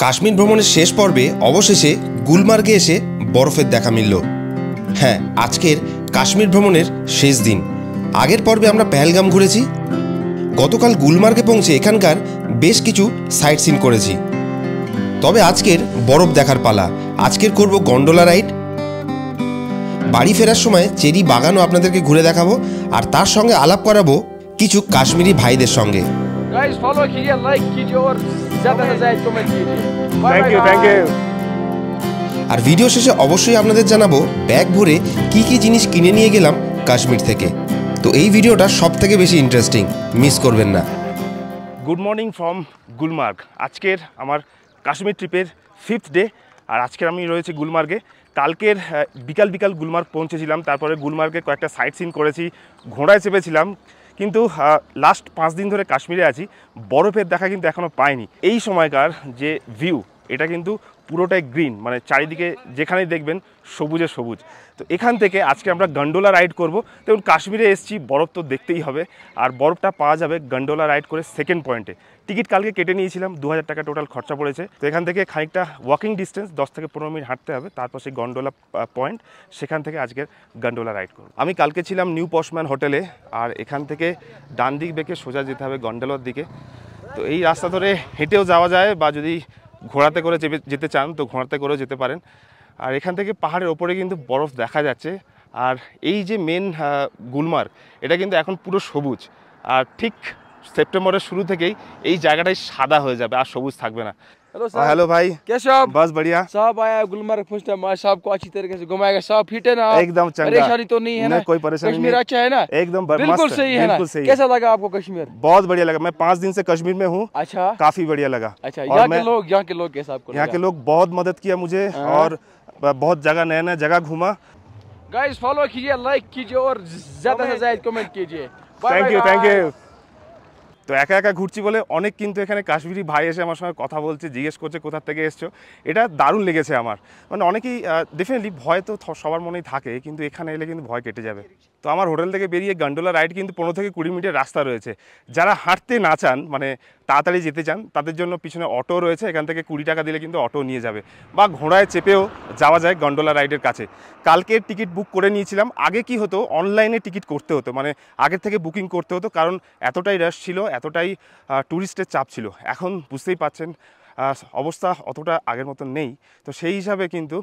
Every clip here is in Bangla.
কাশ্মীর ভ্রমণের শেষ পর্বে অবশেষে গুলমার্গে এসে বরফের দেখা মিলল। হ্যাঁ, আজকের কাশ্মীর ভ্রমণের শেষ দিন। আগের পর্বে আমরা পেহেলগাম ঘুরেছি, গতকাল গুলমার্গে পৌঁছে এখানকার বেশ কিছু সাইট সিন করেছি। তবে আজকের বরফ দেখার পালা। আজকের করব গন্ডোলা রাইড। বাড়ি ফেরার সময় চেরি বাগানও আপনাদেরকে ঘুরে দেখাবো, আর তার সঙ্গে আলাপ করাবো কিছু কাশ্মীরি ভাইদের সঙ্গে। गाइस फॉलो कीजिए, लाइक कीजिए और ज्यादा से ज्यादा कमेंट कीजिए। Thank you. আর ভিডিও শেষে অবশ্যই আপনাদের জানাবো ব্যাগ ভরে কি কি জিনিস কিনে নিয়ে গেলাম কাশ্মীর থেকে। তো এই ভিডিওটা সব থেকে বেশি ইন্টারেস্টিং, মিস করবেন না। Good morning from Gulmarg. আজকের আমার কাশ্মীর ট্রিপের 5th ডে, আর আজকের আমি রয়েছে গুলমার্গে। কালকের বিকাল গুলমার্গ পৌঁছেছিলাম, তারপরে গুলমার্গে কয়েকটা সাইট সিন করেছি, ঘোড়ায় চেপেছিলাম। কিন্তু লাস্ট 5 দিন ধরে কাশ্মীরে আছি, বরফের দেখা কিন্তু এখনও পাইনি। এই সময়কার যে ভিউ, এটা কিন্তু পুরোটাই গ্রিন, মানে চারিদিকে যেখানেই দেখবেন সবুজে সবুজ। তো এখান থেকে আজকে আমরা গন্ডোলা রাইড করব। দেখুন, কাশ্মীরে এসেছি, বরফ তো দেখতেই হবে, আর বরফটা পাওয়া যাবে গন্ডোলা রাইড করে সেকেন্ড পয়েন্টে। টিকিট কালকে কেটে নিয়েছিলাম, 2000 টাকা টোটাল খরচা পড়েছে। তো এখান থেকে খানিকটা ওয়াকিং ডিস্টেন্স, 10 থেকে 15 মিনিট হাঁটতে হবে, তারপর সেই গন্ডোলা পয়েন্ট, সেখান থেকে আজকের গন্ডোলা রাইড করব। আমি কালকে ছিলাম নিউ পশম্যান হোটেলে, আর এখান থেকে ডান দিক বেঁকে সোজা যেতে হবে গন্ডোলার দিকে। তো এই রাস্তা ধরে হেঁটেও যাওয়া যায়, বা যদি ঘোড়াতে করে যেতে চান তো ঘোড়াতে করেও যেতে পারেন। আর এখান থেকে পাহাড়ের ওপরে কিন্তু বরফ দেখা যাচ্ছে। আর এই যে মেন গুলমার্গ, এটা কিন্তু এখন পুরো সবুজ, আর ঠিক সেপ্টেম্বরের শুরু থেকেই এই জায়গাটাই সাদা হয়ে যাবে, আর সবুজ থাকবে না। हेलो सर, हेलो भाई, कैसे हो आप? बस बढ़िया। साहब आया गुलमर्ग फर्स्ट टाइम, आज साहब को अच्छी तरीके से घुमाएगा। साहब फिट है ना आप? एकदम चंगा। परेशानी तो नहीं है ना? कोई परेशानी कश्मीर नहीं। अच्छा है ना? एकदम बिल्कुल मस्त सही है ना? बिल्कुल सही। कैसा लगा आपको कश्मीर? बहुत बढ़िया लगा। मैं 5 दिन से कश्मीर में हूँ। अच्छा, काफी बढ़िया लगा। अच्छा, और यहाँ के लोग कैसा आपको यहाँ के लोग बहुत मदद किया मुझे, और बहुत जगह नया जगह घूमा। गाइस फॉलो कीजिए, लाइक कीजिए और ज्यादा से ज्यादा कमेंट कीजिए। Thank you. তো একা একা ঘুরছি বলে অনেক কিন্তু এখানে কাশ্মীরি ভাই এসে আমার সঙ্গে কথা বলছে, জিজ্ঞেস করছে কোথা থেকে এসছো। এটা দারুণ লেগেছে আমার। মানে অনেকেই ডেফিনেটলি ভয় তো সবার মনেই থাকে, কিন্তু এখানে এলে কিন্তু ভয় কেটে যাবে। তো আমার হোটেল থেকে বেরিয়ে গন্ডোলা রাইড কিন্তু 15 থেকে 20 মিনিটের রাস্তা রয়েছে। যারা হাঁটতে না চান, মানে তাড়াতাড়ি যেতে চান, তাদের জন্য পিছনে অটো রয়েছে। এখান থেকে 20 টাকা দিলে কিন্তু অটো নিয়ে যাবে, বা ঘোড়ায় চেপেও যাওয়া যায় গন্ডোলা রাইডের কাছে। কালকের টিকিট বুক করে নিয়েছিলাম। আগে কি হতো, অনলাইনে টিকিট করতে হতো, মানে আগের থেকে বুকিং করতে হতো, কারণ এতটাই রাশ ছিল, এতটাই ট্যুরিস্টের চাপ ছিল। এখন বুঝতেই পারছেন অবস্থা অতটা আগের মতো নেই। তো সেই হিসাবে কিন্তু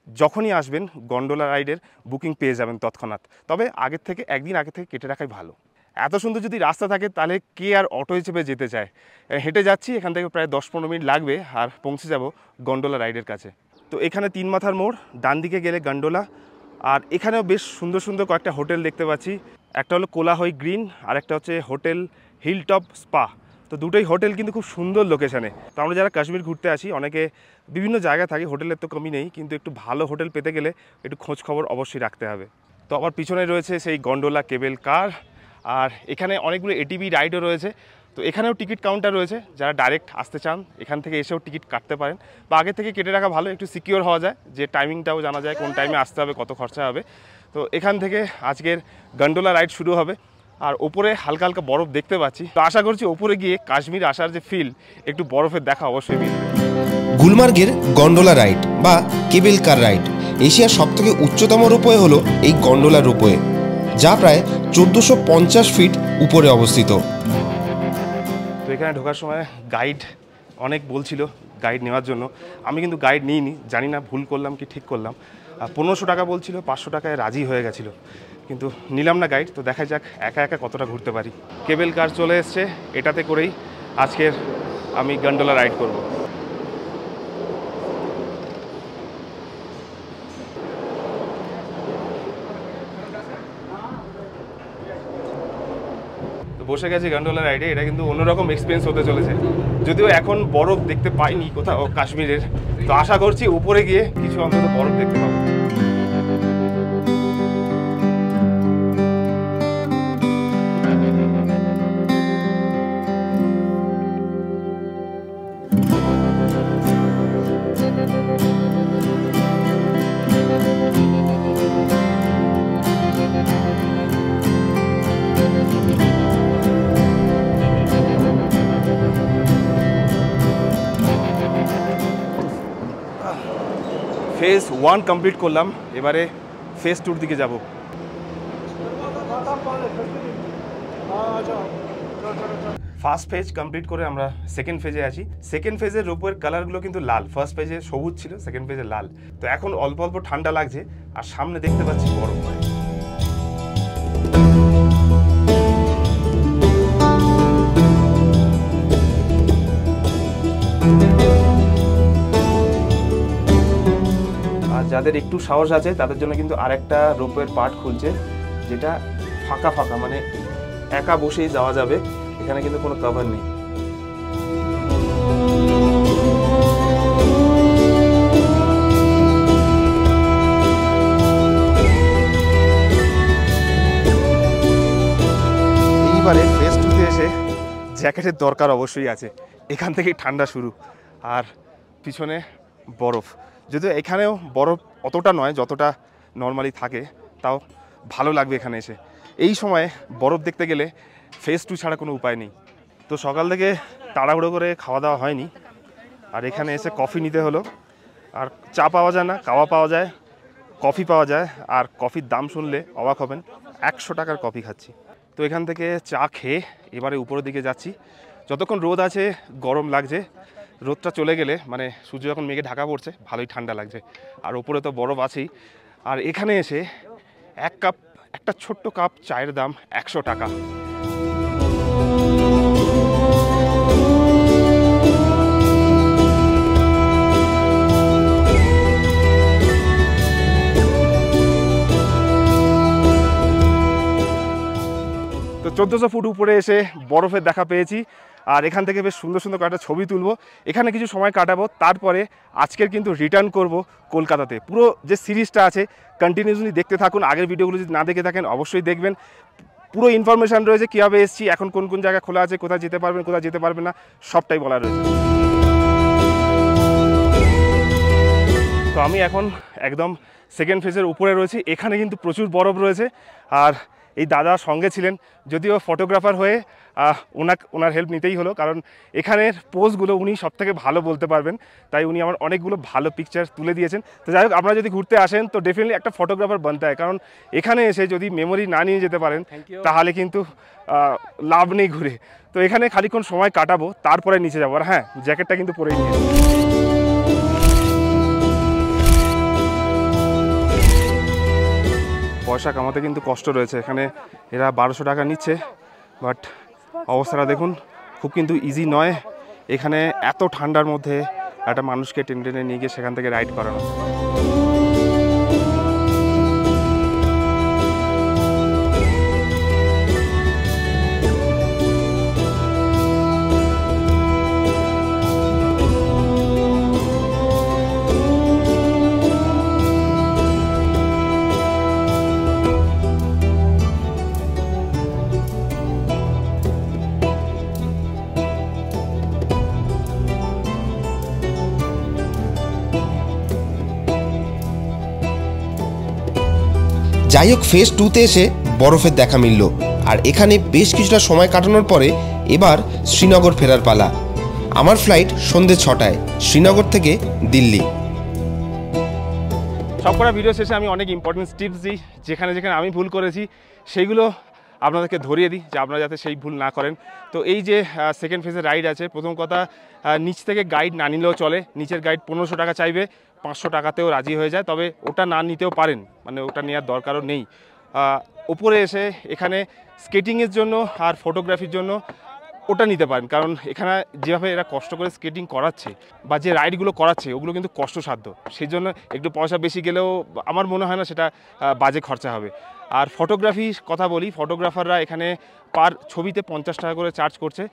যখনই আসবেন গন্ডোলা রাইডের বুকিং পেয়ে যাবেন তৎক্ষণাৎ। তবে আগের থেকে একদিন আগে থেকে কেটে রাখাই ভালো। এত সুন্দর যদি রাস্তা থাকে, তাহলে কে আর অটো হিসেবে যেতে চায়। হেঁটে যাচ্ছি, এখান থেকে প্রায় 10-15 মিনিট লাগবে, আর পৌঁছে যাব গন্ডোলা রাইডের কাছে। তো এখানে 3 মাথার মোড়, ডান দিকে গেলে গন্ডোলা। আর এখানেও বেশ সুন্দর সুন্দর কয়েকটা হোটেল দেখতে পাচ্ছি। একটা হলো কোলাহই গ্রিন, আর একটা হচ্ছে হোটেল হিলটপ স্পা। তো দুটোই হোটেল কিন্তু খুব সুন্দর লোকেশানে। তো আমরা যারা কাশ্মীর ঘুরতে আসি, অনেকে বিভিন্ন জায়গায় থাকি, হোটেলের তো কমি নেই, কিন্তু একটু ভালো হোটেল পেতে গেলে একটু খোঁজ খবর অবশ্যই রাখতে হবে। তো আমার পিছনে রয়েছে সেই গন্ডোলা কেবেল কার, আর এখানে অনেকগুলো এটিভি রাইডও রয়েছে। তো এখানেও টিকিট কাউন্টার রয়েছে, যারা ডাইরেক্ট আসতে চান এখান থেকে এসেও টিকিট কাটতে পারেন, বা আগে থেকে কেটে রাখা ভালো, একটু সিকিওর হওয়া যায়, যে টাইমিংটাও জানা যায়, কোন টাইমে আসতে হবে, কত খরচা হবে। তো এখান থেকে আজকের গন্ডোলা রাইড শুরু হবে। আর ওপরে হালকা হালকা বরফ দেখতে পাচ্ছি। তো আশা করছি ওপরে গিয়ে কাশ্মীর আসার যে ফিল, একটু বরফের দেখা অবশ্যই মিলবে। গুলমার্গের গন্ডোলা রাইড বা কেবেল কার রাইড এশিয়ার সবথেকে উচ্চতম রোপওয়ে হলো এই গন্ডোলা রোপওয়ে, যা প্রায় 1450 ফিট উপরে অবস্থিত। তো এখানে ঢোকার সময় গাইড অনেক বলছিল গাইড নেওয়ার জন্য। আমি কিন্তু গাইড নিইনি, জানি না ভুল করলাম কি ঠিক করলাম। 1500 টাকা বলছিল, 500 টাকায় রাজি হয়ে গেছিলো, কিন্তু নিলাম না গাইড। তো দেখা যাক একা একা কতটা ঘুরতে পারি। কেবেল কার চলে এসছে, এটাতে করেই আজকের আমি গন্ডোলা রাইড করব। তো বসে গেছি গন্ডোলা রাইডে। এটা কিন্তু অন্যরকম এক্সপিরিয়েন্স হতে চলেছে, যদিও এখন বরফ দেখতে পাইনি কোথাও কাশ্মীরের। তো আশা করছি উপরে গিয়ে কিছু অন্তত বরফ দেখতে পাবো। ফেজ 1 কমপ্লিট করলাম, এবারে ফেজ 2 দিকে যাব। ফার্স্ট ফেজ কমপ্লিট করে আমরা সেকেন্ড ফেজে আছি। সেকেন্ড ফেজের রোপওয়ের কালারগুলো কিন্তু লাল, ফার্স্ট ফেজে সবুজ ছিল, সেকেন্ড ফেজে লাল। তো এখন অল্প অল্প ঠান্ডা লাগছে আর সামনে দেখতে পাচ্ছি বরফ। আর যাদের একটু সাহস আছে তাদের জন্য কিন্তু আরেকটা রোপওয়ের পার্ট খুলছে, যেটা ফাঁকা ফাঁকা, মানে একা বসেই যাওয়া যাবে, এখানে কিন্তু কোনো কভার নেই। এইবারে ফেজ 2-তে এসে জ্যাকেটের দরকার অবশ্যই আছে, এখান থেকেই ঠান্ডা শুরু আর পিছনে বরফ। যদিও এখানেও বরফ অতটা নয় যতটা নর্মালি থাকে, তাও ভালো লাগবে এখানে এসে। এই সময়ে বরফ দেখতে গেলে ফেজ 2 ছাড়া কোনো উপায় নেই। তো সকাল থেকে তাড়াহুড়ো করে খাওয়া দাওয়া হয়নি, আর এখানে এসে কফি নিতে হলো। আর চা পাওয়া যায় না, কাওয়া পাওয়া যায়, কফি পাওয়া যায়। আর কফির দাম শুনলে অবাক হবেন, 100 টাকার কফি খাচ্ছি। তো এখান থেকে চা খেয়ে এবারে উপরের দিকে যাচ্ছি। যতক্ষণ রোদ আছে গরম লাগছে, রোদটা চলে গেলে মানে সূর্য যখন মেঘে ঢাকা পড়ছে ভালোই ঠান্ডা লাগছে। আর উপরে তো বরফ আছেই। আর এখানে এসে একটা ছোট্ট কাপ চায়ের দাম 100 টাকা। তো 1400 ফুট উপরে এসে বরফের দেখা পেয়েছি, আর এখান থেকে বেশ সুন্দর সুন্দর কয়েকটা ছবি তুলবো, এখানে কিছু সময় কাটাবো। তারপরে আজকের কিন্তু রিটার্ন করব কলকাতাতে। পুরো যে সিরিজটা আছে কন্টিনিউসলি দেখতে থাকুন। আগের ভিডিওগুলো যদি না দেখে থাকেন অবশ্যই দেখবেন, পুরো ইনফরমেশান রয়েছে, কীভাবে এসেছি, এখন কোন কোন জায়গা খোলা আছে, কোথায় যেতে পারবেন কোথায় যেতে পারবেন না, সবটাই বলা রয়েছে। তো আমি এখন একদম সেকেন্ড ফেজের উপরে রয়েছি। এখানে কিন্তু প্রচুর বরফ রয়েছে, আর এই দাদা সঙ্গে ছিলেন, যদিও ফটোগ্রাফার হয়ে ওনার হেল্প নিতেই হলো, কারণ এখানের পোজগুলো উনি সবথেকে ভালো বলতে পারবেন, তাই উনি আমার অনেকগুলো ভালো পিকচার তুলে দিয়েছেন। তো যাই হোক, আপনারা যদি ঘুরতে আসেন তো ডেফিনেটলি একটা ফটোগ্রাফার বানতে হয়, কারণ এখানে এসে যদি মেমোরি না নিয়ে যেতে পারেন তাহলে কিন্তু লাভ নেই ঘুরে। তো এখানে খানিকক্ষণ সময় কাটাবো, তারপরে নিচে যাবো। আর হ্যাঁ, জ্যাকেটটা কিন্তু পরেই নিয়েছি। পয়সা কামাতে কিন্তু কষ্ট রয়েছে। এখানে এরা 1200 টাকা নিচ্ছে, বাট অবস্থাটা দেখুন, খুব কিন্তু ইজি নয় এখানে এত ঠান্ডার মধ্যে একটা মানুষকে টেনে টেনে নিয়ে গিয়ে সেখান থেকে রাইড করানো। যাই হোক, ফেজ 2-তে এসে বরফের দেখা মিলল, আর এখানে বেশ কিছুটা সময় কাটানোর পরে এবার শ্রীনগর ফেরার পালা। আমার ফ্লাইট সন্ধ্যে 6টায় শ্রীনগর থেকে দিল্লি। সবকটা ভিডিও শেষে আমি অনেক ইম্পর্টেন্ট টিপস দিই, যেখানে যেখানে আমি ভুল করেছি সেইগুলো আপনাদেরকে ধরিয়ে দিই, যে আপনারা যাতে সেই ভুল না করেন। তো এই যে সেকেন্ড ফেজের রাইড আছে, প্রথম কথা নিচ থেকে গাইড না নিলেও চলে। নিচের গাইড 1500 টাকা চাইবে, 500 টাকাতেও রাজি হয়ে যায়, তবে ওটা না নিতেও পারেন, মানে ওটা নেওয়ার দরকারও নেই। ওপরে এসে এখানে স্কেটিংয়ের জন্য আর ফটোগ্রাফির জন্য ওটা নিতে পারেন, কারণ এখানে যেভাবে এরা কষ্ট করে স্কেটিং করাচ্ছে বা যে রাইডগুলো করাচ্ছে ওগুলো কিন্তু কষ্টসাধ্য, সেই জন্য একটু পয়সা বেশি গেলেও আমার মনে হয় না সেটা বাজে খরচা হবে। আর ফটোগ্রাফির কথা বলি, ফটোগ্রাফাররা এখানে পার ছবিতে 50 টাকা করে চার্জ করছে।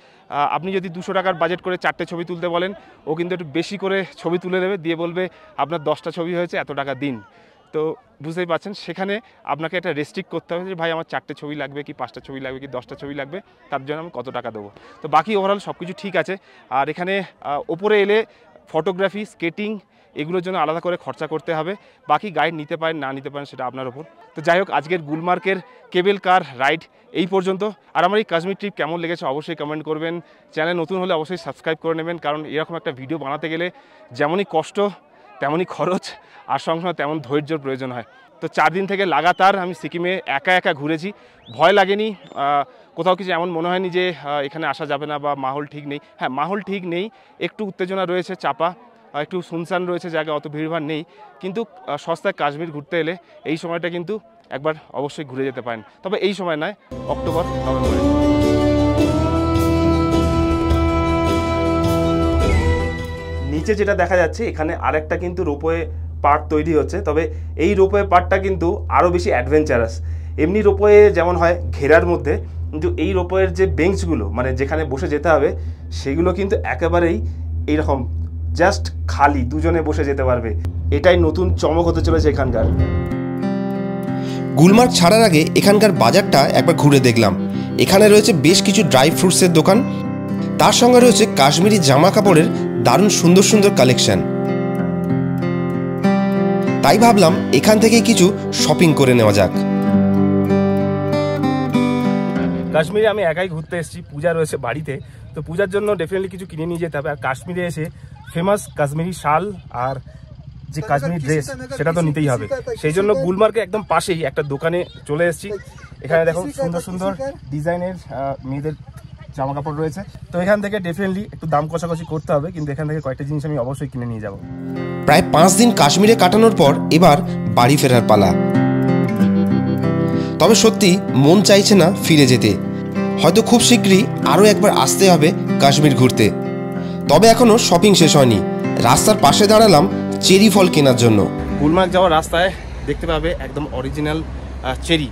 আপনি যদি 200 টাকার বাজেট করে 4টে ছবি তুলতে বলেন, ও কিন্তু একটু বেশি করে ছবি তুলে দেবে, দিয়ে বলবে আপনার 10টা ছবি হয়েছে, এত টাকা দিন। তো বুঝতেই পারছেন, সেখানে আপনাকে একটা রেস্ট্রিক্ট করতে হবে যে ভাই আমার 4টে ছবি লাগবে কি 5টা ছবি লাগবে কি 10টা ছবি লাগবে, তার জন্য আমি কত টাকা দেবো। তো বাকি ওভারঅল সব কিছু ঠিক আছে। আর এখানে ওপরে এলে ফটোগ্রাফি, স্কেটিং এগুলোর জন্য আলাদা করে খরচা করতে হবে, বাকি গাইড নিতে পারেন না নিতে পারেন সেটা আপনার ওপর। তো যাই হোক, আজকের গুলমার্গের কেবল কার রাইড এই পর্যন্ত। আর আমার এই কাশ্মীর ট্রিপ কেমন লেগেছে অবশ্যই কমেন্ট করবেন। চ্যানেল নতুন হলে অবশ্যই সাবস্ক্রাইব করে নেবেন, কারণ এরকম একটা ভিডিও বানাতে গেলে যেমনই কষ্ট তেমনই খরচ আর সঙ্গে সঙ্গে তেমন ধৈর্যর প্রয়োজন হয়। তো 4 দিন থেকে লাগাতার আমি সিকিমে একা একা ঘুরেছি, ভয় লাগেনি, কোথাও কিছু এমন মনে হয়নি যে এখানে আসা যাবে না বা মাহল ঠিক নেই। হ্যাঁ, মাহল ঠিক নেই, একটু উত্তেজনা রয়েছে, চাপা, একটু সুনসান রয়েছে, জায়গায় অত ভিড়ভাড় নেই, কিন্তু সস্তায় কাশ্মীর ঘুরতে এলে এই সময়টা কিন্তু একবার অবশ্যই ঘুরে যেতে পারেন। তবে এই সময় নয়, অক্টোবর নভেম্বরে। নিচে যেটা দেখা যাচ্ছে এখানে আরেকটা কিন্তু রোপওয়ে পার্ট তৈরি হচ্ছে, তবে এই রোপওয়ে পার্টটা কিন্তু আরও বেশি অ্যাডভেঞ্চারাস। এমনি রোপওয়ে যেমন হয় ঘেরার মধ্যে, কিন্তু এই রোপওয়ের যে বেঞ্চগুলো মানে যেখানে বসে যেতে হবে সেগুলো কিন্তু একেবারেই এইরকম জাস্ট খালি, দুজনে বসে যেতে পারবে। এটাই নতুন চমক হতে চলেছে এখানকার। গুলমার্গ ছাড়ার আগে এখানকার বাজারটা একবার ঘুরে দেখলাম। এখানে রয়েছে বেশ কিছু ড্রাই ফ্রুটসের দোকান, তার সঙ্গে রয়েছে কাশ্মীরি জামা কাপড়ের দারুণ সুন্দর সুন্দর কালেকশন। তাই ভাবলাম এখান থেকে কিছু শপিং করে নেওয়া যাক। কাশ্মীরে আমি একাই ঘুরতে এসেছি, পূজা রয়েছে বাড়িতে, তো পূজার জন্য ডেফিনেটলি কিছু কিনে নিয়ে যেতে হবে। আর কাশ্মীরে এসে ফেমাস কাশ্মীরি শাল আর যে কাশ্মীরি ড্রেস সেটা তো নিতেই হবে। সেই জন্য গুলমার্গে একদম পাশেই একটা দোকানে চলে এসেছি। এখানে দেখো সুন্দর সুন্দর ডিজাইনের মেয়েদের জামা কাপড় রয়েছে, তো এখান থেকে ডেফিনেটলি একটু দাম কষাকষি করতে হবে, কিন্তু এখান থেকে কয়েকটা জিনিস আমি অবশ্যই কিনে নিয়ে যাব। প্রায় 5 দিন কাশ্মীরে কাটানোর পর এবার বাড়ি ফেরার পালা। তবে সত্যি মন চাইছে না ফিরে যেতে। হয়তো খুব শীঘ্রই আরও একবার আসতে হবে কাশ্মীর ঘুরতে। তবে এখনও শপিং শেষ হয়নি। রাস্তার পাশে দাঁড়ালাম চেরি ফল কেনার জন্য। গুলমার্গ যাওয়ার রাস্তায় দেখতে পাবে একদম অরিজিনাল চেরি।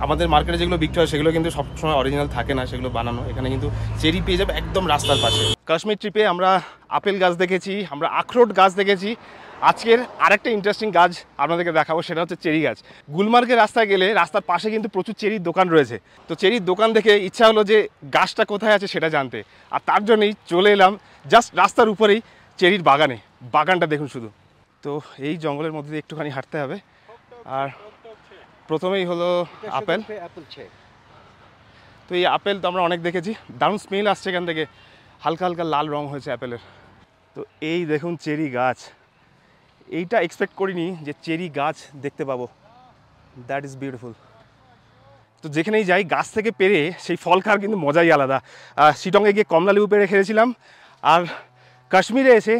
আমাদের মার্কেটে যেগুলো বিক্রি হয় সেগুলো কিন্তু সবসময় অরিজিনাল থাকে না, সেগুলো বানানো। এখানে কিন্তু চেরি পেয়ে যাবে একদম রাস্তার পাশে। কাশ্মীর ট্রিপে আমরা আপেল গাছ দেখেছি, আমরা আখরোট গাছ দেখেছি। আজকের আরেকটা ইন্টারেস্টিং গাছ আপনাদেরকে দেখাবো, সেটা হচ্ছে চেরি গাছ। গুলমার্গের রাস্তায় গেলে রাস্তার পাশে কিন্তু প্রচুর চেরির দোকান রয়েছে। তো চেরির দোকান দেখে ইচ্ছা হলো যে গাছটা কোথায় আছে সেটা জানতে, আর তার জন্যই চলে এলাম জাস্ট রাস্তার উপরেই চেরির বাগানে। বাগানটা দেখুন শুধু। তো এই জঙ্গলের মধ্যে দিয়ে একটুখানি হাঁটতে হবে। আর প্রথমেই হলো আপেল। তো এই আপেল তো আমরা অনেক দেখেছি, দারুণ স্মেল আসছে এখান থেকে, হালকা হালকা লাল রং হয়েছে আপেলের। তো এই দেখুন চেরি গাছ, এইটা এক্সপেক্ট করিনি যে চেরি গাছ দেখতে পাবো। That is beautiful. তো যেখানেই যাই গাছ থেকে পেরে সেই ফল খাওয়ার কিন্তু মজাই আলাদা। শিটংয়ে গিয়ে কমলা লেবু পেরে খেয়েছিলাম, আর কাশ্মীরে এসে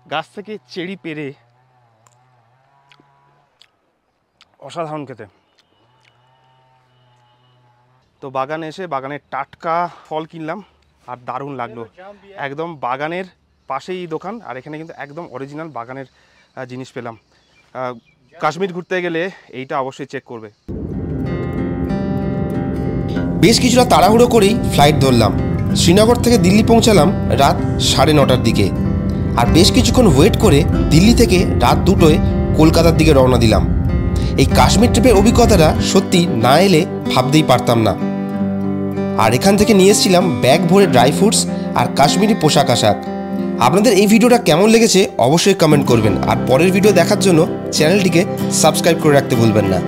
গাছ থেকে চেরি পেরে অসাধারণ খেতে। তো বাগানে এসে বাগানের টাটকা ফল কিনলাম আর দারুণ লাগলো। একদম বাগানের পাশেই দোকান, আর এখানে কিন্তু একদম অরিজিনাল বাগানের জিনিস পেলাম। কাশ্মীর ঘুরতে গেলে এইটা অবশ্যই চেক করবে। বেশ কিছুটা তাড়াহুড়ো করেই ফ্লাইট ধরলাম। শ্রীনগর থেকে দিল্লি পৌঁছালাম রাত 9:30টার দিকে, আর বেশ কিছুক্ষণ ওয়েট করে দিল্লি থেকে রাত 2টোয় কলকাতার দিকে রওনা দিলাম। এই কাশ্মীর ট্রিপের অভিজ্ঞতাটা সত্যি না এলে ভাবতেই পারতাম না। আর এখান থেকে নিয়ে এসেছিলাম ব্যাগ ভরে ড্রাই ফ্রুটস আর কাশ্মীরি পোশাক আশাক। আপনাদের এই ভিডিওটা কেমন লেগেছে অবশ্যই কমেন্ট করবেন, আর পরের ভিডিও দেখার জন্য চ্যানেলটিকে সাবস্ক্রাইব করে রাখতে ভুলবেন না।